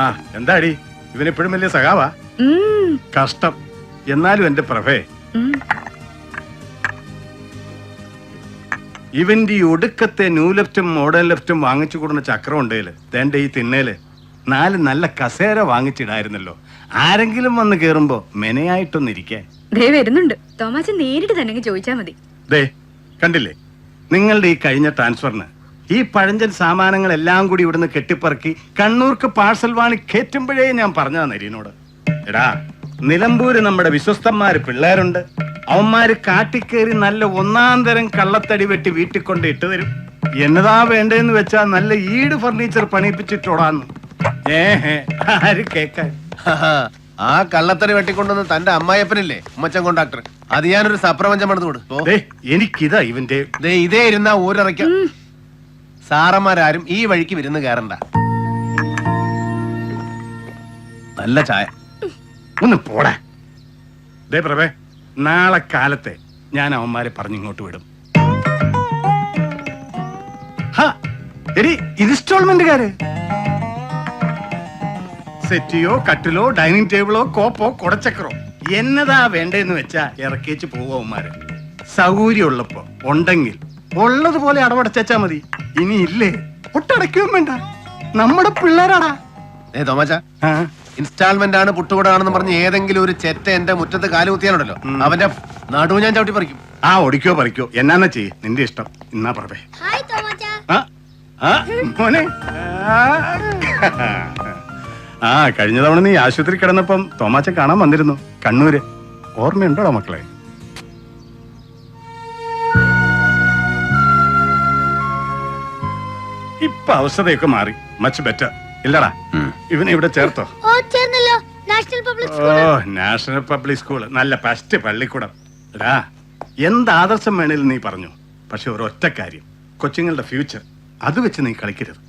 ആ എന്താടി ഇവനെപ്പോഴും വലിയ സഖാവാ? കഷ്ടം. എന്നാലും എന്റെ പ്രഭേ, ഇവന്റെ ഈ ഒടുക്കത്തെ ന്യൂ ലെഫ്റ്റും മോഡേൺ ലെഫ്റ്റും വാങ്ങിച്ചു കൊടുന്ന ചക്രം ഉണ്ടേല് തേണ്ട ഈ തിന്നേല് 4 നല്ല കസേര വാങ്ങിച്ചിടായിരുന്നല്ലോ. ആരെങ്കിലും വന്ന് കേറുമ്പോ മെനയായിട്ടൊന്നിരിക്കാൻ. ദേ വരുന്നുണ്ട്. തോമാച്ചൻ നേരിട്ട് തന്നെ ചോദിച്ചാ മതി. ദേ കണ്ടില്ലേ, നിങ്ങളുടെ ഈ കഴിഞ്ഞ ട്രാൻസ്ഫറിന് ഈ പഴഞ്ചൻ സാമാനങ്ങളെല്ലാം കൂടി ഇവിടുന്ന് കെട്ടിപ്പറക്കി കണ്ണൂർക്ക് പാഴ്സൽ വാണി കയറ്റുമ്പോഴേ ഞാൻ പറഞ്ഞതാ നരീനോട്, എടാ നിലമ്പൂര് നമ്മുടെ വിശ്വസ്തന്മാര് പിള്ളേരുണ്ട്, അവന്മാര് കാട്ടിക്കേറി നല്ല 1-ാം തരം കള്ളത്തടി വെട്ടി വീട്ടിൽ കൊണ്ട് ഇട്ടു തരും. എന്നതാ വേണ്ടതെന്ന് വെച്ചാ നല്ല ഈട് ഫർണിച്ചർ പണിയിപ്പിച്ചിട്ടോടാന്ന്. ആര് കേക്കാൻ? ആ കള്ളത്തടി വെട്ടിക്കൊണ്ടുവന്ന് തന്റെ അമ്മായിയപ്പനില്ലേ ഉമ്മച്ചൻ കോണ്ടാക്ടർ, അത് ഞാനൊരു സപ്രപഞ്ചം പണിതുകൊടു. എനിക്കിതാ ഇവന്റെ ഇതേ ഇരുന്ന ഊരിറക്ക. സാറന്മാരാരും ഈ വഴിക്ക് വിരുന്ന് കയറണ്ട. നല്ല ചായ. ഒന്ന് പോടാ. ദേ പ്രഭേ, നാളെ കാലത്തെ ഞാൻ അവന്മാരെ പറഞ്ഞിങ്ങോട്ട് വിടും. ഇൻസ്റ്റാൾമെന്റുകാര് സെറ്റിയോ കട്ടിലോ ഡൈനിങ് ടേബിളോ കോപ്പോ കുടച്ചക്രോ എന്നതാ വേണ്ടെന്ന് വെച്ചാ ഇറക്കിച്ച് പോവന്മാര്. സൗകര്യം ഉള്ളപ്പോ ഉണ്ടെങ്കിൽ ഉള്ളതുപോലെ അടവടച്ചാ മതി. ഇനി ഇല്ലേ ഒട്ടടയ്ക്കുകയും വേണ്ട. നമ്മുടെ പിള്ളേരാടാ. തോമാച്ച, ഇൻസ്റ്റാൾമെന്റ് ആണ് പുട്ടുകൂടാണെന്ന് പറഞ്ഞ് ഏതെങ്കിലും ഒരു ചെറ്റ എന്റെ മുറ്റത്ത് കാല് കുത്തിയാലുണ്ടല്ലോ, അവന്റെ നടുവ് ഞാൻ ചവിട്ടി പറിക്കും. ഒടിക്കോ പറിക്കോ എന്നാ ചെയ്യ്, നിന്റെ ഇഷ്ടം. ഇന്നാ പ്രഭേ. മോനെ, കഴിഞ്ഞ തവണ നീ ആശുപത്രി കിടന്നപ്പം തോമാച്ച കാണാൻ വന്നിരുന്നു കണ്ണൂര്. ഓർമ്മയുണ്ടോടാ മക്കളെ? ഇപ്പൊ അവസ്ഥയൊക്കെ മാറി, മച്ച് ബെറ്റർ ഇല്ലടാ. ഇവനെ ഇവിടെ ചേർത്തോ? നാഷണൽ പബ്ലിക് സ്കൂള്, നല്ല ഫസ്റ്റ് പള്ളിക്കൂടം. എടാ, എന്ത് ആദർശം വേണേലും നീ പറഞ്ഞു. പക്ഷെ ഒരൊറ്റ കാര്യം, കൊച്ചുങ്ങളുടെ ഫ്യൂച്ചർ അത് വെച്ച് നീ കളിക്കരുത്.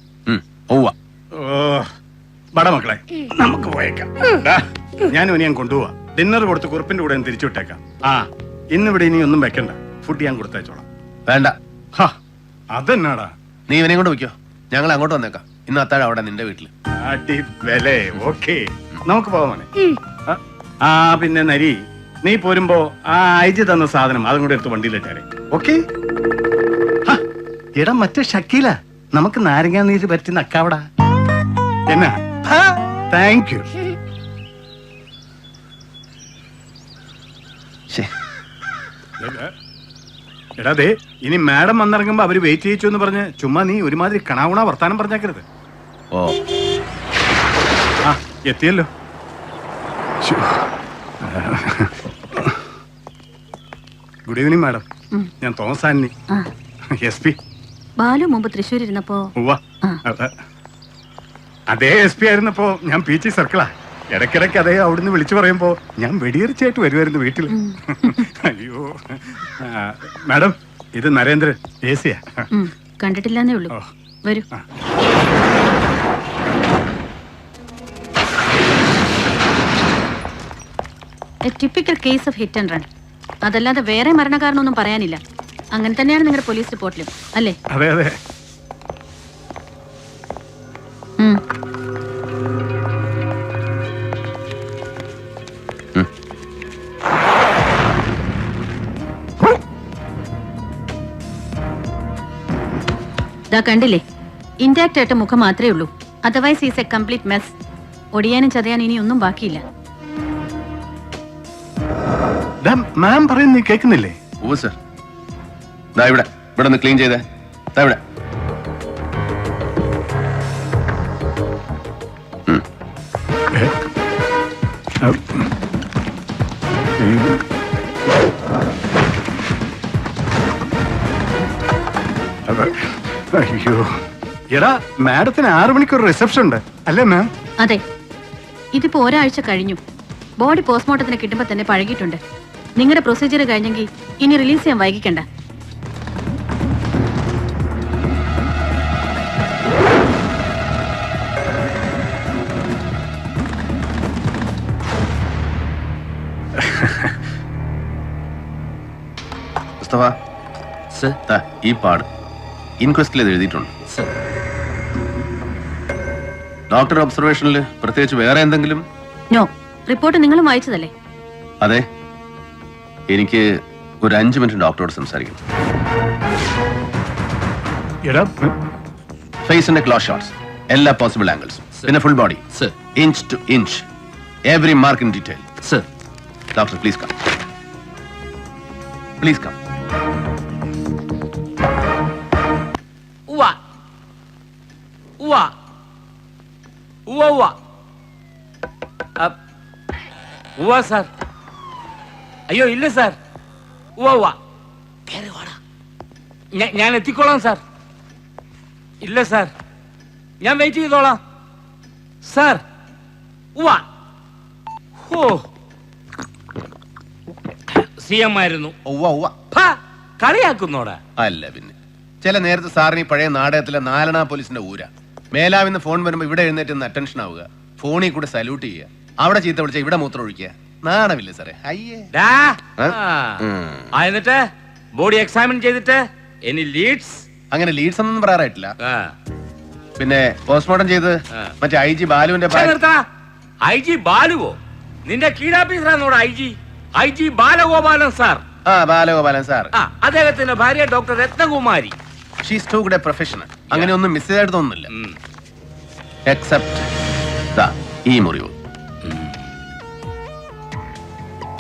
ബട മക്കളെ, നമുക്ക് പോയേക്കാം. ഞാനും ഞാൻ കൊണ്ടുപോവാ. ഡിന്നർ കൊടുത്ത് കുറിപ്പിന്റെ കൂടെ തിരിച്ചു വിട്ടേക്കാം. ഇന്നിവിടെ ഇനി ഒന്നും വെക്കണ്ട, ഫുഡ് ഞാൻ കൊടുത്തയച്ചോളാം. വേണ്ട. അതെന്നാടാ? നീ ഇവനെ കൊണ്ട് വയ്ക്കോ, ഞങ്ങൾ അങ്ങോട്ട് വന്നേക്കാം. ഇന്ന് അത്താഴം അവിടെ നിന്റെ വീട്ടില്. ഓക്കേ, നമുക്ക് പോവാമോനെ. പിന്നെ നരി, നീ പോരുമ്പോ അയച്ചു തന്ന സാധനം അതും കൂടെ എടുത്ത് വണ്ടിയിലിട്ടേ. ഓക്കെ. എടാ മറ്റേ ഷക്കീല, നമുക്ക് നാരങ്ങാ നീര് പറ്റി നക്കാവടാ. എന്നാ? Thank you. എടാ ദേ, ഇനി മാഡം വന്നിറങ്ങുമ്പോ അവര് വെയിറ്റ് ചെയ്യിച്ചു എന്ന് പറഞ്ഞ് ചുമ്മാ നീ ഒരുമാതിരി കണാവുണ വർത്താനം പറഞ്ഞേക്കരുത്. എത്തിയല്ലോ. Good evening madam. ഞാൻ തോമസ് ആന്റണി, SP. ബാലു മുമ്പ് തൃശ്ശൂർ ഇരുന്നപ്പോ അതേ SP ആയിരുന്നപ്പോ ഞാൻ PG സർക്കിളാ. ഇടയ്ക്കിടയ്ക്ക് അതേ അവിടുന്ന് വിളിച്ചു പറയുമ്പോ ഞാൻ വെടിയേറിച്ചായിട്ട് വരുമായിരുന്നു വീട്ടിൽ. അയ്യോ മാഡം, ഇത് നരേന്ദ്രൻ, AC യാ. കണ്ടിട്ടില്ലെന്നേ ഉള്ളൂ. വരൂ. Typical case of hit and run. അതല്ലാതെ വേറെ മരണകാരണമൊന്നും പറയാനില്ല. അങ്ങനെ തന്നെയാണ് നിങ്ങളുടെ പോലീസ് റിപ്പോർട്ടിലും, അല്ലേ? അതെ അതെ. കണ്ടില്ലേ, ഇന്റാക്ട് ആയിട്ട് മുഖം മാത്രമേ ഉള്ളൂ. Otherwise is a complete mess. ഒടിയാനും ചതയാനും ഇനി ഒന്നും ബാക്കിയില്ല. മാം പറയുന്നത് നീ കേൾക്കുന്നില്ലേ? ഓ സർ, ഇവിടെ ഇവിടെ ഒന്ന് ക്ലീൻ ചെയ്തേ. ഇവിടെ അയ്യോ, എടാ മാഡത്തിന് 6 മണിക്ക് ഒരു റിസപ്ഷൻ ഉണ്ട് അല്ലേ മാം? അതെ, ഇതിപ്പോ ഒരാഴ്ച കഴിഞ്ഞു. ബോഡി പോസ്റ്റ്മോർട്ടത്തിന് കിട്ടുമ്പോ തന്നെ പഴകിയിട്ടുണ്ട്. നിങ്ങളുടെ പ്രൊസീജിയർ കഴിഞ്ഞെങ്കിൽ ഇനി റിലീസ് ചെയ്യാൻ വൈകിക്കണ്ട. ഈ പാട് ഇൻക്വസ്റ്റിൽ എഴുതിയിട്ടുണ്ട്. ഡോക്ടർ ഒബ്സർവേഷനിൽ പ്രത്യേകിച്ച് വേറെ എന്തെങ്കിലും? നോ, റിപ്പോർട്ട് നിങ്ങളും വായിച്ചതല്ലേ? അതെ, എനിക്ക് ഒരു 5 മിനിറ്റ് ഡോക്ടറോട് സംസാരിക്കണം. ഫേസിന്റെ ക്ലോസ് ഷോട്ട്സ്, എല്ലാ പോസിബിൾ ആംഗിൾസ്, പിന്നെ full body, inch to inch, every mark in detail. Doctor please come, please come. Sir, അയ്യോ ഇല്ല സാർ. ഞാൻ എത്തിക്കോളാം സാർ. ഇല്ല സാർ, ഞാൻ വെയിറ്റ് ചെയ്തോളാം സാർ. CM ആയിരുന്നു. കളിയാക്കുന്നോടാ? അല്ല പിന്നെ, ചില നേരത്തെ സാറിന് ഈ പഴയ നാടകത്തിലെ നാലണ പോലീസിന്റെ ഊര. മേലാവിന്ന് ഫോൺ വരുമ്പോ ഇവിടെ എഴുന്നേറ്റ് അറ്റൻഷൻ ആവുക, ഫോണിൽ കൂടെ സല്യൂട്ട് ചെയ്യുക, അവിടെ ചീത്ത വിളിച്ച ഇവിടെ മൂത്രം ഒഴിക്കുക. നാണമില്ല സാറേ? അയ്യേ. എന്നിട്ട് ബോഡി എക്സാമിൻ ചെയ്തിട്ട് എനി ലീഡ്സ്? അങ്ങനെ ലീഡ്സ് ഒന്നും പറയാറായിട്ടില്ല. പിന്നെ പോസ്റ്റ്മോർട്ടം ചെയ്ത് മറ്റേ IG ബാലുവിന്റെ IG ബാലുവോ? നിന്റെ കീഴാഫീസറാണോട് IG Balagopalan sir. Balagopalan sir. അദ്ദേഹത്തിന്റെ ഭാര്യ doctor Ratnakumari. She's too good a professional. അങ്ങനെ ഒന്നും മിസ് ചെയ്തിട്ട് തോന്നുന്നില്ല. എക്സെപ്റ്റ് ഈ മുറിവ്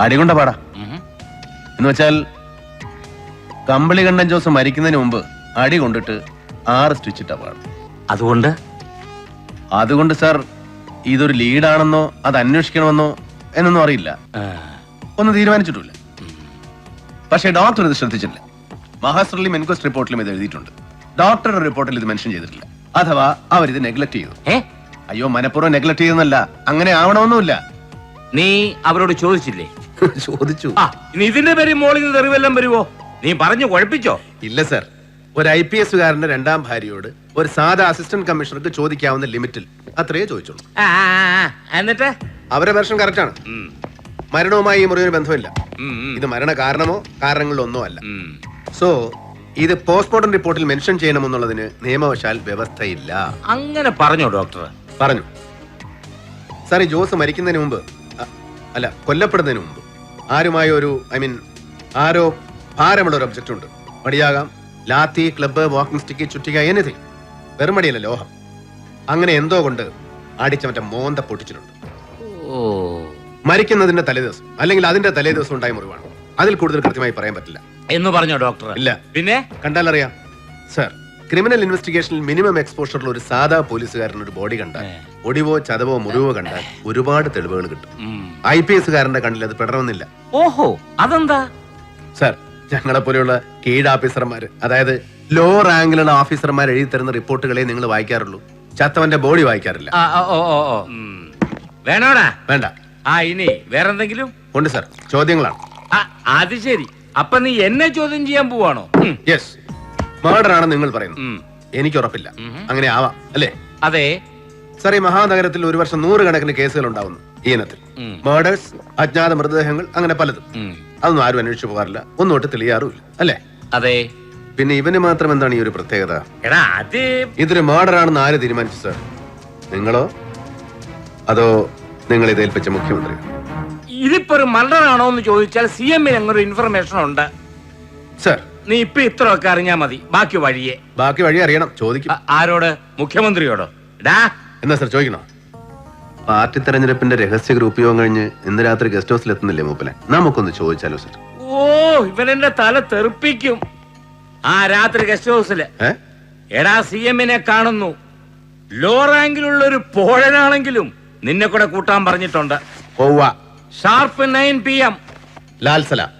അടികൊണ്ട പാടാ. എന്ന് വെച്ചാൽ കമ്പിളി കണ്ണൻ ജോസ് മരിക്കുന്നതിന് മുമ്പ് അടി കൊണ്ടിട്ട് 6 സ്റ്റിച്ച് ഇട്ട പാടും. അതുകൊണ്ട് സാർ, ഇതൊരു ലീഡാണെന്നോ അത് അന്വേഷിക്കണമെന്നോ എന്നൊന്നും അറിയില്ല, ഒന്നും തീരുമാനിച്ചിട്ടില്ല. പക്ഷേ ഡോക്ടർ ഇത് ശ്രദ്ധിച്ചില്ല. മഹാസ്ട്രലിലും എൻക്വസ്റ്റ് റിപ്പോർട്ടിലും ഇത് എഴുതിയിട്ടുണ്ട്. ഡോക്ടറുടെ റിപ്പോർട്ടിൽ ഇത് മെൻഷൻ ചെയ്തിട്ടില്ല. അഥവാ അവരിത് നെഗ്ലക്ട് ചെയ്തു. അയ്യോ, മനഃപൂർവ്വം നെഗ്ലക്ട് ചെയ്തെന്നല്ല, അങ്ങനെ ആവണമെന്നുമില്ല. നീ അവരോട് ചോദിച്ചില്ലേ? ചോദിച്ചു. ഇനി ഇതിന്റെ പേര് മോളിൽ തെറിവെല്ലാം വരുവോ? നീ പറഞ്ഞു കുഴപ്പിച്ചോ? ഇല്ല സാർ, ഒരു IPS കാരന്റെ 2ാം ഭാര്യയോട് ഒരു സാധാ അസിസ്റ്റന്റ് കമ്മീഷണർക്ക് ചോദിക്കാവുന്ന ലിമിറ്റിൽ അത്രയേ ചോദിച്ചുള്ളൂ. എന്നിട്ട് അവരെ വെർഷൻ കറക്റ്റ് ആണ്. മരണവുമായി ഈ മുറിവിന് ബന്ധമില്ല. ഇത് മരണ കാരണമോ കാരണങ്ങളിലൊന്നോ അല്ല. സോ ഇത് പോസ്റ്റ്മോർട്ടം റിപ്പോർട്ടിൽ മെൻഷൻ ചെയ്യണമെന്നുള്ളതിന് നിയമവശാൽ വ്യവസ്ഥയില്ല. അങ്ങനെ പറഞ്ഞോ ഡോക്ടർ? പറഞ്ഞു സാർ. ഈ ജോസ് മരിക്കുന്നതിന് മുമ്പ്, അല്ല കൊല്ലപ്പെടുന്നതിന് മുമ്പ് ആരുമായ ആരോ ഭാരമുള്ള ഒരു ഒബ്ജക്റ്റ് ഉണ്ട്. മടിയാകാം, ലാത്തി, ക്ലബ്ബ്, വാക്കിംഗ് സ്റ്റിക്ക്, ചുറ്റിക, എനിത്തിങ്. വെറും മടിയല്ല, ലോഹം. അങ്ങനെ എന്തോ കൊണ്ട് അടിച്ച മറ്റേ മോന്ത പൊട്ടിച്ചിട്ടുണ്ട്. മരിക്കുന്നതിന്റെ തലേദിവസം അല്ലെങ്കിൽ അതിന്റെ തലേദിവസം ഉണ്ടായ മുറിവാണ്. അതിൽ കൂടുതൽ കൃത്യമായി പറയാൻ പറ്റില്ല എന്ന് പറഞ്ഞോ ഡോക്ടർ? ഇല്ല. പിന്നെ കണ്ടാലറിയാം സാർ. ക്രിമിനൽ ഇൻവെസ്റ്റിഗേഷനിൽ മിനിമം എക്സ്പോഷറിൽ ഒരു സാധാ പോലീസുകാരൻ ഒരു ബോഡി കണ്ടാൽ, ഒടിവോ ചതവോ മുറിവോ കണ്ടാൽ ഒരുപാട് തെളിവുകൾ കിട്ടും. IPS കാരന്റെ കണ്ണിൽ അത് പെടണമെന്നില്ല. ഓഹോ, അതെന്താ സാർ? ഞങ്ങളെ പോലെയുള്ള കീഴ് ഓഫീസർമാര്, അതായത് ലോ റാങ്കിലുള്ള ഓഫീസർമാർ എഴുതി തരുന്ന റിപ്പോർട്ടുകളെ നിങ്ങൾ വായിക്കാറുള്ളൂ, ചത്തവന്റെ ബോഡി വായിക്കാറില്ല. വേണോടാ? വേണ്ട. ഇനി വേറെന്തെങ്കിലും ഉണ്ട് സാർ, ചോദ്യങ്ങളാണ്. അത് ശരി. അപ്പൊ നീ എന്നെ ചോദ്യം ചെയ്യാൻ പോവാണോ? യെസ്, മർഡർ ആണെന്ന് നിങ്ങൾ പറയുന്നു. എനിക്ക് ഉറപ്പില്ല, അങ്ങനെ ആവാം അല്ലേ? അതെ സാർ, ഈ മഹാനഗരത്തിൽ ഒരു വർഷം 100 കണക്കിന് കേസുകൾ ഉണ്ടാവുന്നു ഈ ഇനത്തിൽ. മർഡേഴ്സ്, അജ്ഞാത മൃതദേഹങ്ങൾ, അങ്ങനെ പലതും. അതൊന്നും ആരും അന്വേഷിച്ചു പോകാറില്ല, ഒന്നോട്ട് തെളിയാറുമില്ല അല്ലേ? അതെ. പിന്നെ ഇവന് മാത്രം എന്താണ് ഈ ഒരു പ്രത്യേകത? ഇതൊരു മർഡർ ആണെന്ന് ആര് തീരുമാനിച്ചു സാർ? നിങ്ങളോ അതോ നിങ്ങൾ ഇത് ഏൽപ്പിച്ച മുഖ്യമന്ത്രി? ഇതിപ്പോ ഒരു മർഡർ ആണോ എന്ന് ചോദിച്ചാൽ CM അങ്ങനെ ഇൻഫർമേഷൻ ഉണ്ട് സാർ. നീ ഇപ്പൊ ഇത്രയൊക്കെ അറിഞ്ഞാ മതി, ബാക്കി വഴി അറിയണം. ചോദിക്കും. ആരോട്? മുഖ്യമന്ത്രിയോടോ? എന്നാ സാർ ചോദിക്കണോ? പാർട്ടി തെരഞ്ഞെടുപ്പിന്റെ രഹസ്യ ഗ്രൂപ്പ് യോഗം കഴിഞ്ഞ് ഇന്ന് രാത്രി ഗസ്റ്റ് ഹൗസിൽ എത്തുന്നില്ലേ മൂപ്പലെ? നമുക്കൊന്ന് ചോദിച്ചാലോ സാർ? ഇവനെന്റെ തല തെറിപ്പിക്കും. രാത്രി ഗസ്റ്റ് ഹൗസില് CM കാണുന്നു. ലോ റാങ്കിലുള്ള ഒരു പോഴനാണെങ്കിലും നിന്നെ കൂടെ കൂട്ടാൻ പറഞ്ഞിട്ടുണ്ട്. Sharp 9 PM. ലാൽ സലാം.